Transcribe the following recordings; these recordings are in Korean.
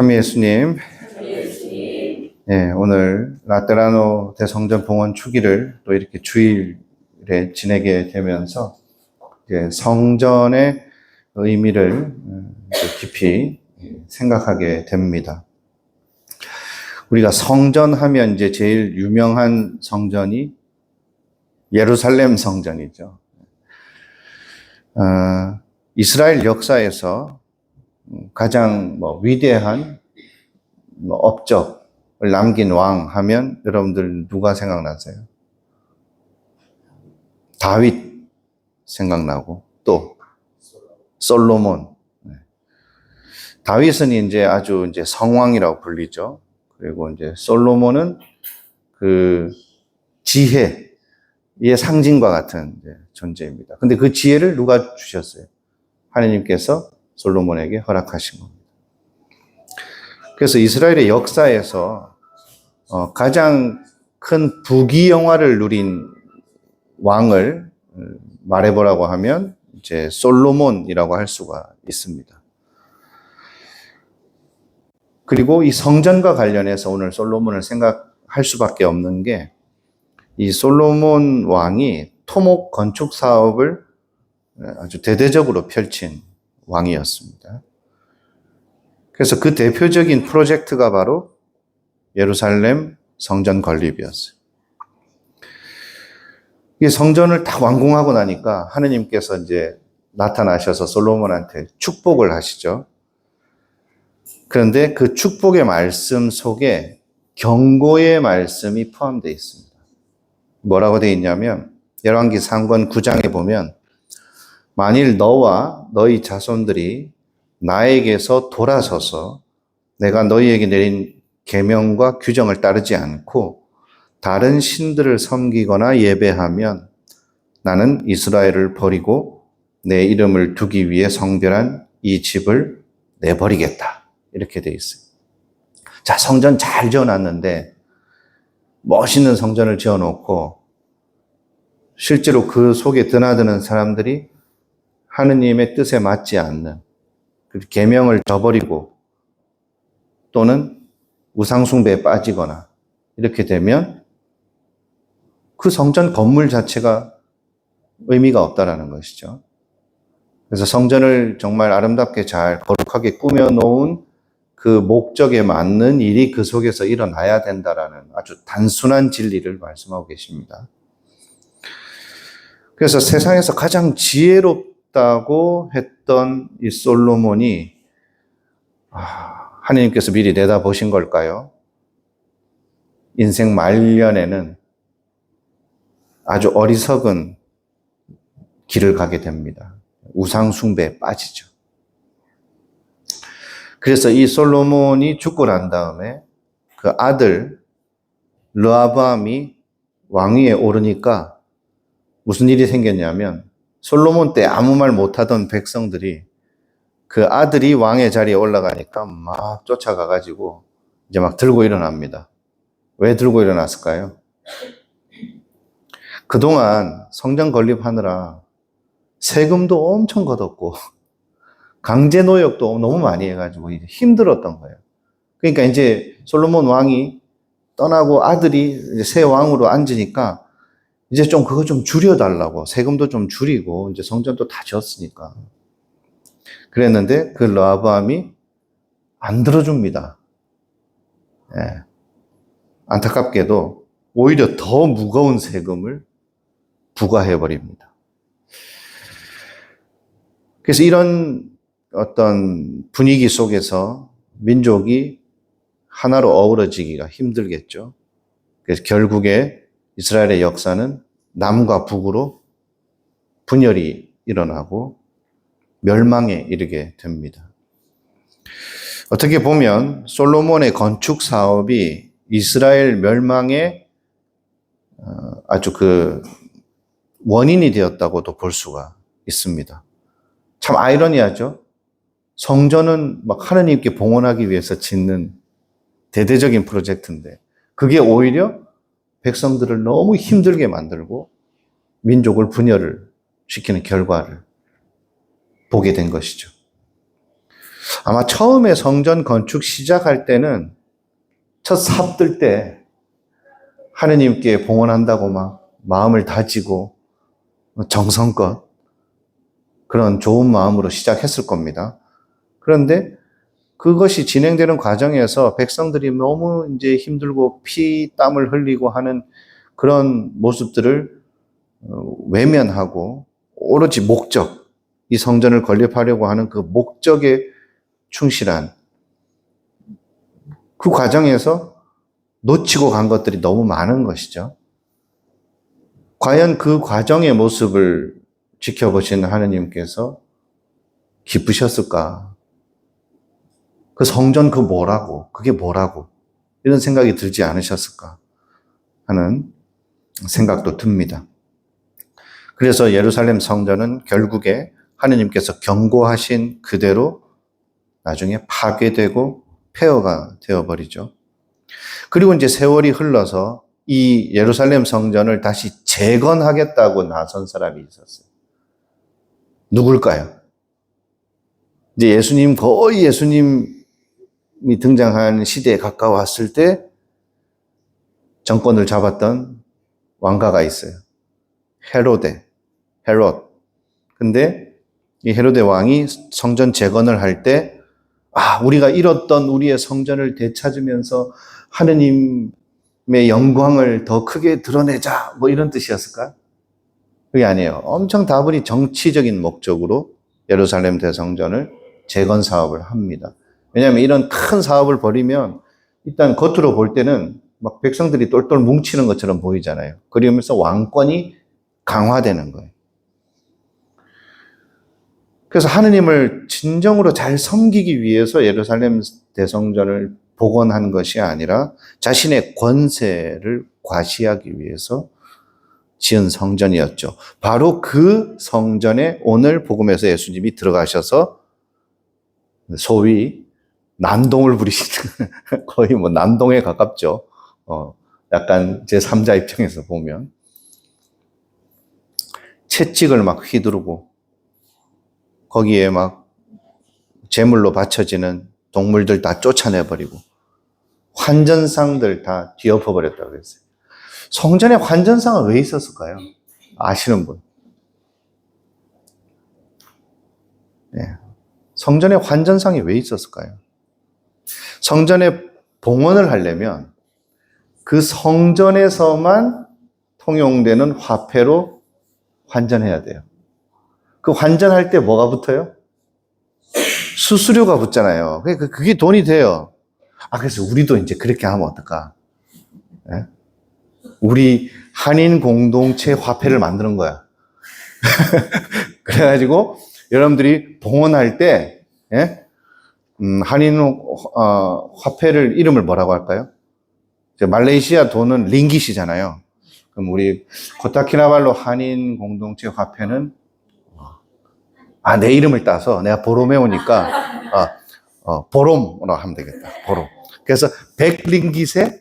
참 예수님, 오늘 라테라노 대성전 봉헌 주기를 또 이렇게 주일에 지내게 되면서 이제 성전의 의미를 깊이 생각하게 됩니다. 우리가 성전 하면 이제 제일 유명한 성전이 예루살렘 성전이죠. 이스라엘 역사에서 가장 위대한 업적을 남긴 왕 하면 여러분들 누가 생각나세요? 다윗 생각나고 또 솔로몬. 다윗은 이제 아주 성왕이라고 불리죠. 그리고 이제 솔로몬은 그 지혜의 상징과 같은 존재입니다. 근데 그 지혜를 누가 주셨어요? 하나님께서 솔로몬에게 허락하신 겁니다. 그래서 이스라엘의 역사에서 가장 큰 부귀영화를 누린 왕을 말해보라고 하면 이제 솔로몬이라고 할 수가 있습니다. 그리고 이 성전과 관련해서 오늘 솔로몬을 생각할 수밖에 없는 게 이 솔로몬 왕이 토목 건축 사업을 아주 대대적으로 펼친 왕이었습니다. 그래서 그 대표적인 프로젝트가 바로 예루살렘 성전 건립이었어요. 이 성전을 다 완공하고 나니까 하느님께서 이제 나타나셔서 솔로몬한테 축복을 하시죠. 그런데 그 축복의 말씀 속에 경고의 말씀이 포함되어 있습니다. 뭐라고 되어 있냐면 열왕기 3권 9장에 보면 만일 너와 너희 자손들이 나에게서 돌아서서 내가 너희에게 내린 계명과 규정을 따르지 않고 다른 신들을 섬기거나 예배하면 나는 이스라엘을 버리고 내 이름을 두기 위해 성별한 이 집을 내버리겠다. 이렇게 돼 있어요. 자, 성전 잘 지어놨는데 멋있는 성전을 지어놓고 실제로 그 속에 드나드는 사람들이 하느님의 뜻에 맞지 않는 그 계명을 저버리고 또는 우상숭배에 빠지거나 이렇게 되면 그 성전 건물 자체가 의미가 없다라는 것이죠. 그래서 성전을 정말 아름답게 잘 거룩하게 꾸며놓은 그 목적에 맞는 일이 그 속에서 일어나야 된다라는 아주 단순한 진리를 말씀하고 계십니다. 그래서 세상에서 가장 지혜롭다고 했던 이 솔로몬이 하나님께서 미리 내다보신 걸까요? 인생 말년에는 아주 어리석은 길을 가게 됩니다. 우상 숭배에 빠지죠. 그래서 이 솔로몬이 죽고 난 다음에 그 아들 르호보암이 왕위에 오르니까 무슨 일이 생겼냐면 솔로몬 때 아무 말 못하던 백성들이 그 아들이 왕의 자리에 올라가니까 막 쫓아가가지고 이제 막 들고 일어납니다. 왜 들고 일어났을까요? 그동안 성전 건립하느라 세금도 엄청 걷었고 강제 노역도 너무 많이 해가지고 힘들었던 거예요. 그러니까 이제 솔로몬 왕이 떠나고 아들이 이제 새 왕으로 앉으니까 이제 그거 좀 줄여달라고 세금도 좀 줄이고 이제 성전도 다 지었으니까 그랬는데 그 르호보암이 안 들어줍니다. 안타깝게도 오히려 더 무거운 세금을 부과해버립니다. 그래서 이런 어떤 분위기 속에서 민족이 하나로 어우러지기가 힘들겠죠. 그래서 결국에 이스라엘의 역사는 남과 북으로 분열이 일어나고 멸망에 이르게 됩니다. 어떻게 보면 솔로몬의 건축 사업이 이스라엘 멸망의 아주 그 원인이 되었다고도 볼 수가 있습니다. 참 아이러니하죠. 성전은 막 하나님께 봉헌하기 위해서 짓는 대대적인 프로젝트인데 그게 오히려 백성들을 너무 힘들게 만들고 민족을 분열을 시키는 결과를 보게 된 것이죠. 아마 처음에 성전 건축 시작할 때는 첫 삽들 때 하느님께 봉헌한다고 막 마음을 다지고 정성껏 그런 좋은 마음으로 시작했을 겁니다. 그런데 그것이 진행되는 과정에서 백성들이 너무 이제 힘들고 피, 땀을 흘리고 하는 그런 모습들을 외면하고 오로지 목적, 이 성전을 건립하려고 하는 그 목적에 충실한 그 과정에서 놓치고 간 것들이 너무 많은 것이죠. 과연 그 과정의 모습을 지켜보신 하느님께서 기쁘셨을까? 그 성전 그게 뭐라고? 이런 생각이 들지 않으셨을까? 하는 생각도 듭니다. 그래서 예루살렘 성전은 결국에 하느님께서 경고하신 그대로 나중에 파괴되고 폐허가 되어버리죠. 그리고 이제 세월이 흘러서 이 예루살렘 성전을 다시 재건하겠다고 나선 사람이 있었어요. 누굴까요? 이제 거의 예수님이 등장한 시대에 가까웠을 때 정권을 잡았던 왕가가 있어요. 헤롯. 근데 이 헤롯의 왕이 성전 재건을 할 때, 우리가 잃었던 우리의 성전을 되찾으면서 하느님의 영광을 더 크게 드러내자, 뭐 이런 뜻이었을까? 그게 아니에요. 엄청 다분히 정치적인 목적으로 예루살렘 대성전을 재건 사업을 합니다. 왜냐하면 이런 큰 사업을 벌이면 일단 겉으로 볼 때는 막 백성들이 똘똘 뭉치는 것처럼 보이잖아요. 그러면서 왕권이 강화되는 거예요. 그래서 하느님을 진정으로 잘 섬기기 위해서 예루살렘 대성전을 복원한 것이 아니라 자신의 권세를 과시하기 위해서 지은 성전이었죠. 바로 그 성전에 오늘 복음에서 예수님이 들어가셔서 소위 난동을 부리시는, 거의 뭐 난동에 가깝죠. 약간 제3자 입장에서 보면 채찍을 막 휘두르고 거기에 막 제물로 바쳐지는 동물들 다 쫓아내버리고 환전상들 다 뒤엎어버렸다고 그랬어요. 성전에 환전상은 왜 있었을까요? 아시는 분? 네. 성전에 환전상이 왜 있었을까요? 성전에 봉헌을 하려면 그 성전에서만 통용되는 화폐로 환전해야 돼요. 그 환전할 때 뭐가 붙어요? 수수료가 붙잖아요. 그게 돈이 돼요. 그래서 우리도 이제 그렇게 하면 어떨까? 네? 우리 한인 공동체 화폐를 만드는 거야. 그래가지고 여러분들이 봉헌할 때 한인 화폐를 이름을 뭐라고 할까요? 말레이시아 돈은 링깃이잖아요. 그럼 우리 코타키나발루 한인 공동체 화폐는 내 이름을 따서 내가 보로메오니까 보롬으로 하면 되겠다. 보롬. 그래서 100링깃을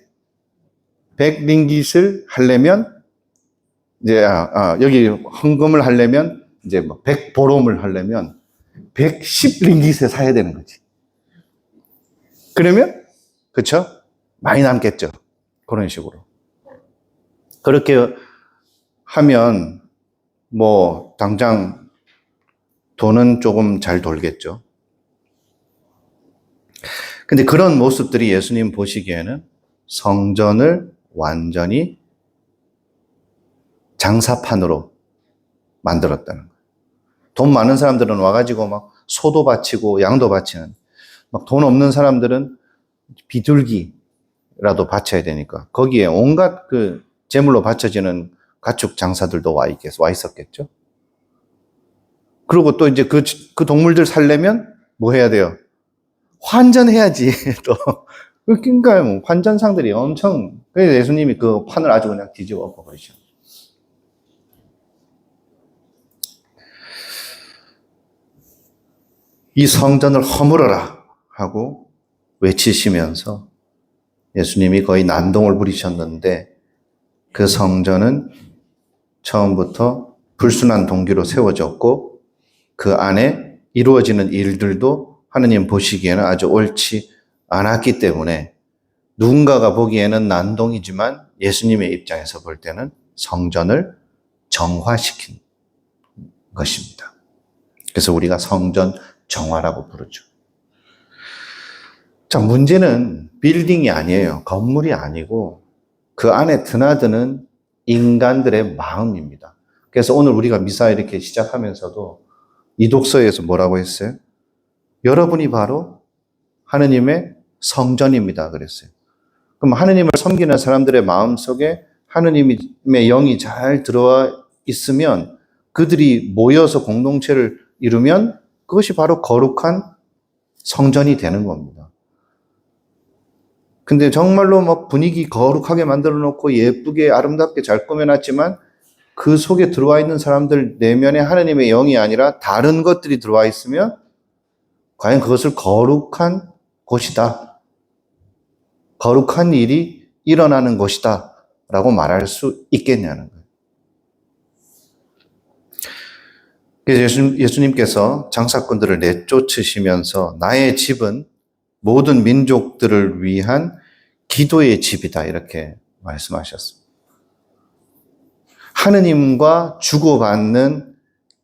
하려면 이제 여기 헌금을 하려면 이제 100보롬을 하려면 110링깃에 사야 되는 거지. 그러면 그렇죠? 많이 남겠죠. 그런 식으로. 그렇게 하면 뭐 당장 돈은 조금 잘 돌겠죠. 근데 그런 모습들이 예수님 보시기에는 성전을 완전히 장사판으로 만들었다는 거예요. 돈 많은 사람들은 와가지고 막 소도 바치고 양도 바치는, 막 돈 없는 사람들은 비둘기라도 바쳐야 되니까 거기에 온갖 그 제물로 바쳐지는 가축 장사들도 와 있었겠죠. 그리고 또 이제 그 동물들 살려면 뭐 해야 돼요? 환전해야지, 또. 그러니까 뭐 환전상들이 엄청, 그래서 예수님이 그 판을 아주 그냥 뒤집어 엎어버리죠. 이 성전을 허물어라 하고 외치시면서 예수님이 거의 난동을 부리셨는데 그 성전은 처음부터 불순한 동기로 세워졌고 그 안에 이루어지는 일들도 하느님 보시기에는 아주 옳지 않았기 때문에 누군가가 보기에는 난동이지만 예수님의 입장에서 볼 때는 성전을 정화시킨 것입니다. 그래서 우리가 성전 정화라고 부르죠. 자, 문제는 빌딩이 아니에요. 건물이 아니고 그 안에 드나드는 인간들의 마음입니다. 그래서 오늘 우리가 미사 이렇게 시작하면서도 이 독서에서 뭐라고 했어요? 여러분이 바로 하느님의 성전입니다. 그랬어요. 그럼 하느님을 섬기는 사람들의 마음 속에 하느님의 영이 잘 들어와 있으면 그들이 모여서 공동체를 이루면 그것이 바로 거룩한 성전이 되는 겁니다. 근데 정말로 막 분위기 거룩하게 만들어 놓고 예쁘게 아름답게 잘 꾸며놨지만 그 속에 들어와 있는 사람들 내면에 하느님의 영이 아니라 다른 것들이 들어와 있으면 과연 그것을 거룩한 곳이다, 거룩한 일이 일어나는 곳이다 라고 말할 수 있겠냐는 거예요. 그래서 예수님께서 장사꾼들을 내쫓으시면서 나의 집은 모든 민족들을 위한 기도의 집이다 이렇게 말씀하셨습니다. 하느님과 주고받는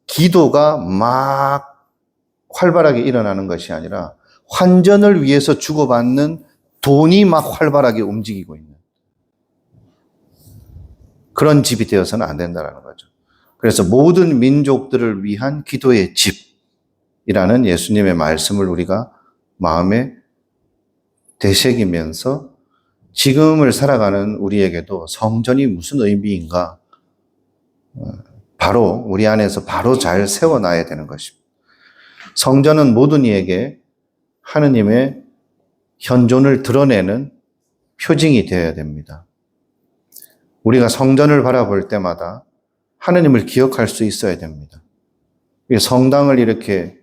기도가 막 활발하게 일어나는 것이 아니라 환전을 위해서 주고받는 돈이 막 활발하게 움직이고 있는 그런 집이 되어서는 안 된다는 거죠. 그래서 모든 민족들을 위한 기도의 집이라는 예수님의 말씀을 우리가 마음에 되새기면서 지금을 살아가는 우리에게도 성전이 무슨 의미인가 바로 우리 안에서 바로 잘 세워놔야 되는 것입니다. 성전은 모든 이에게 하느님의 현존을 드러내는 표징이 되어야 됩니다. 우리가 성전을 바라볼 때마다 하느님을 기억할 수 있어야 됩니다. 성당을 이렇게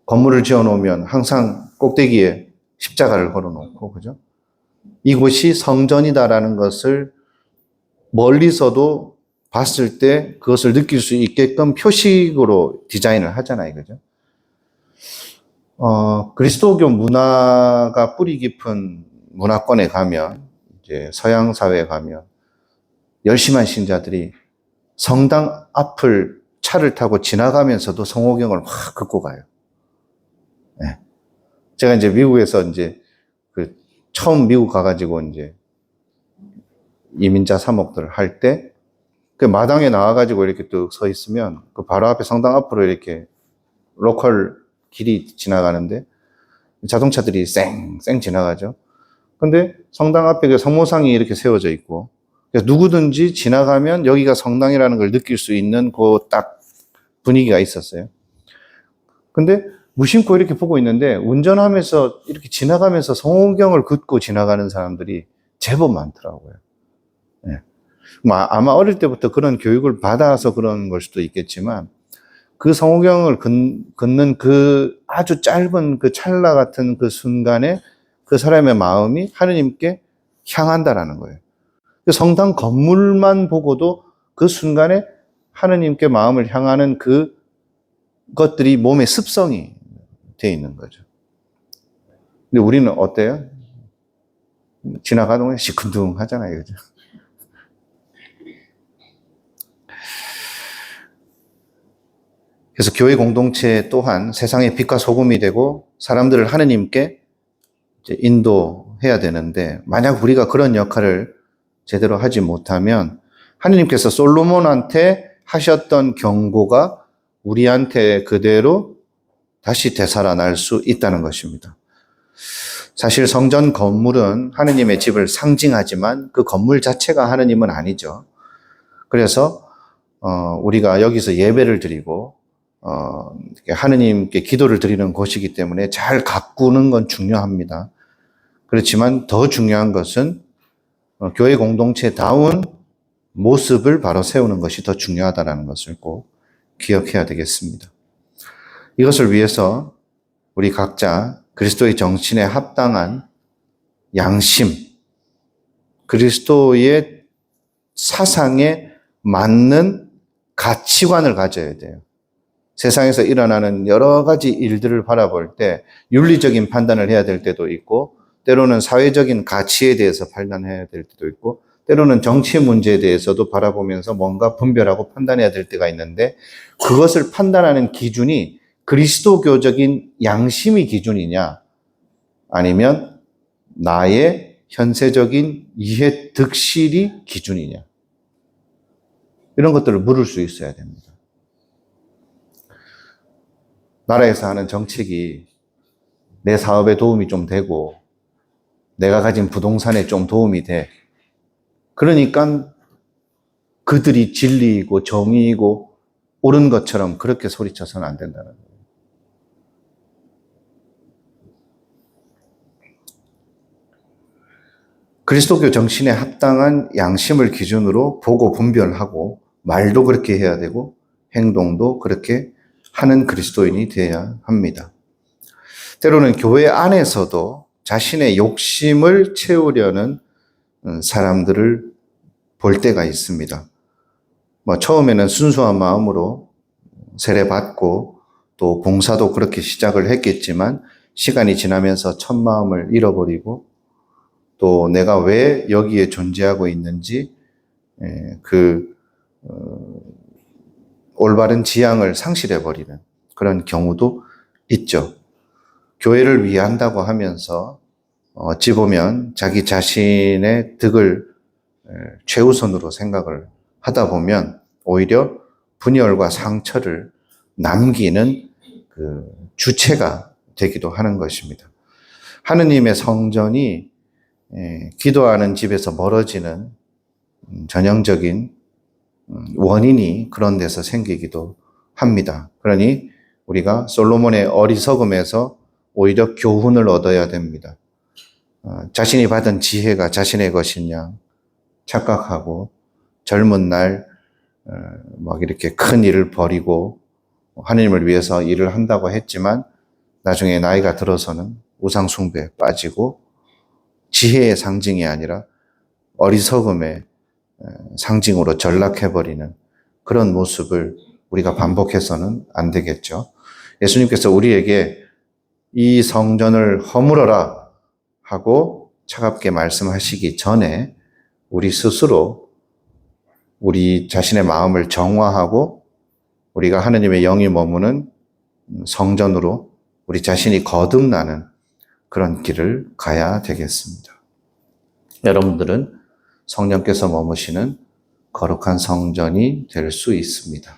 건물을 지어놓으면 항상 꼭대기에 십자가를 걸어놓고, 그죠? 이곳이 성전이다라는 것을 멀리서도 봤을 때 그것을 느낄 수 있게끔 표식으로 디자인을 하잖아요, 그죠? 그리스도교 문화가 뿌리 깊은 문화권에 가면, 이제 서양 사회에 가면, 열심한 신자들이 성당 앞을 차를 타고 지나가면서도 성호경을 확 긋고 가요. 네. 제가 이제 미국에서 이제 처음 미국 가가지고 이제 이민자 사목들을 할 때 그 마당에 나와가지고 이렇게 뚝 서 있으면 그 바로 앞에 성당 앞으로 이렇게 로컬 길이 지나가는데 자동차들이 쌩쌩 지나가죠. 근데 성당 앞에 그 성모상이 이렇게 세워져 있고 그래서 누구든지 지나가면 여기가 성당이라는 걸 느낄 수 있는 그 딱 분위기가 있었어요. 근데 무심코 이렇게 보고 있는데 운전하면서 이렇게 지나가면서 성호경을 긋고 지나가는 사람들이 제법 많더라고요. 네. 아마 어릴 때부터 그런 교육을 받아서 그런 걸 수도 있겠지만 그 성호경을 긋는 그 아주 짧은 그 찰나 같은 그 순간에 그 사람의 마음이 하느님께 향한다라는 거예요. 성당 건물만 보고도 그 순간에 하느님께 마음을 향하는 그 것들이 몸의 습성이 돼 있는 거죠. 근데 우리는 어때요? 지나가도 시큰둥 하잖아요, 그죠? 그래서 교회 공동체 또한 세상의 빛과 소금이 되고 사람들을 하느님께 이제 인도해야 되는데 만약 우리가 그런 역할을 제대로 하지 못하면 하느님께서 솔로몬한테 하셨던 경고가 우리한테 그대로 다시 되살아날 수 있다는 것입니다. 사실 성전 건물은 하느님의 집을 상징하지만 그 건물 자체가 하느님은 아니죠. 그래서 우리가 여기서 예배를 드리고 하느님께 기도를 드리는 곳이기 때문에 잘 가꾸는 건 중요합니다. 그렇지만 더 중요한 것은 교회 공동체다운 모습을 바로 세우는 것이 더 중요하다는 것을 꼭 기억해야 되겠습니다. 이것을 위해서 우리 각자 그리스도의 정신에 합당한 양심, 그리스도의 사상에 맞는 가치관을 가져야 돼요. 세상에서 일어나는 여러 가지 일들을 바라볼 때 윤리적인 판단을 해야 될 때도 있고, 때로는 사회적인 가치에 대해서 판단해야 될 때도 있고, 때로는 정치 문제에 대해서도 바라보면서 뭔가 분별하고 판단해야 될 때가 있는데, 그것을 판단하는 기준이 그리스도교적인 양심이 기준이냐, 아니면 나의 현세적인 이해 득실이 기준이냐, 이런 것들을 물을 수 있어야 됩니다. 나라에서 하는 정책이 내 사업에 도움이 좀 되고 내가 가진 부동산에 좀 도움이 돼. 그러니까 그들이 진리이고 정의이고 옳은 것처럼 그렇게 소리쳐서는 안 된다는 거예요. 그리스도교 정신에 합당한 양심을 기준으로 보고 분별하고, 말도 그렇게 해야 되고 행동도 그렇게 하는 그리스도인이 되어야 합니다. 때로는 교회 안에서도 자신의 욕심을 채우려는 사람들을 볼 때가 있습니다. 처음에는 순수한 마음으로 세례받고 또 봉사도 그렇게 시작을 했겠지만, 시간이 지나면서 첫 마음을 잃어버리고 또 내가 왜 여기에 존재하고 있는지 올바른 지향을 상실해버리는 그런 경우도 있죠. 교회를 위한다고 하면서 어찌 보면 자기 자신의 득을 최우선으로 생각을 하다 보면 오히려 분열과 상처를 남기는 그 주체가 되기도 하는 것입니다. 하느님의 성전이 기도하는 집에서 멀어지는 전형적인 원인이 그런 데서 생기기도 합니다. 그러니 우리가 솔로몬의 어리석음에서 오히려 교훈을 얻어야 됩니다. 자신이 받은 지혜가 자신의 것이냐 착각하고 젊은 날 막 이렇게 큰 일을 벌이고 하나님을 위해서 일을 한다고 했지만 나중에 나이가 들어서는 우상 숭배에 빠지고 지혜의 상징이 아니라 어리석음의 상징으로 전락해버리는 그런 모습을 우리가 반복해서는 안 되겠죠. 예수님께서 우리에게 이 성전을 허물어라 하고 차갑게 말씀하시기 전에 우리 스스로 우리 자신의 마음을 정화하고 우리가 하느님의 영이 머무는 성전으로 우리 자신이 거듭나는 그런 길을 가야 되겠습니다. 여러분들은 성령께서 머무시는 거룩한 성전이 될 수 있습니다.